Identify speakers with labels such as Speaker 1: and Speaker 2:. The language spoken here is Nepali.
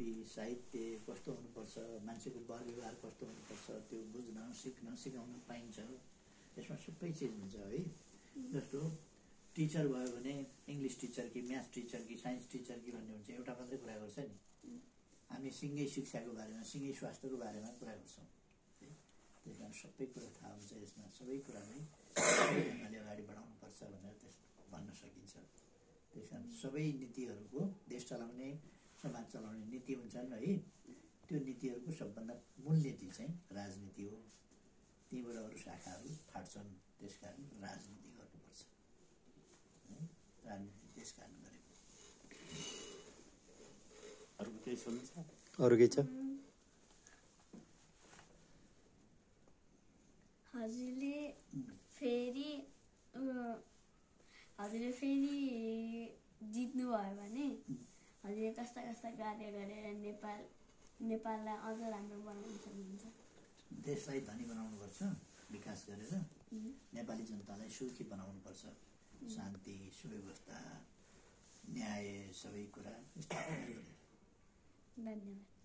Speaker 1: फिलोसफी साहित्य कस्तो हुनुपर्छ, मान्छेको वर व्यवहार कस्तो हुनुपर्छ त्यो बुझ्न सिक्न सिकाउन पाइन्छ। यसमा सबै चिज हुन्छ है। जस्तो टिचर भयो भने इङ्ग्लिस टिचर कि म्याथ टिचर कि साइन्स टिचर कि भन्ने हुन्छ, एउटा मात्रै कुरा गर्छ नि। हामी सिँगै शिक्षाको बारेमा सिँगै स्वास्थ्यको बारेमा कुरा गर्छौँ। त्यही कारण सबै कुरा थाहा हुन्छ यसमा। सबै कुरालाई ढङ्गले अगाडि बढाउनुपर्छ भनेर भन्न सकिन्छ। त्यस कारण सबै नीतिहरूको देश चलाउने समाज चलाउने नीति हुन्छन् है। त्यो नीतिहरूको सबभन्दा मूल नीति चाहिँ राजनीति हो। त्यहीँबाट अरू शाखाहरू फाट्छन्। त्यस कारण राजनीति गर्नुपर्छ। राजनीति त्यस कारण गरेको।
Speaker 2: अरू केही सुन्नु छ?
Speaker 3: अरू के छ?
Speaker 4: हजुरले फेरि जित्नुभयो भने हजुरले कस्ता कस्ता कार्य गरेर नेपाललाई अझ राम्रो बनाउन सक्नुहुन्छ?
Speaker 1: देशलाई धनी बनाउनुपर्छ विकास गरेर। नेपाली जनतालाई सुखी बनाउनुपर्छ। शान्ति, सुव्यवस्था, न्याय सबै कुरा।
Speaker 4: धन्यवाद।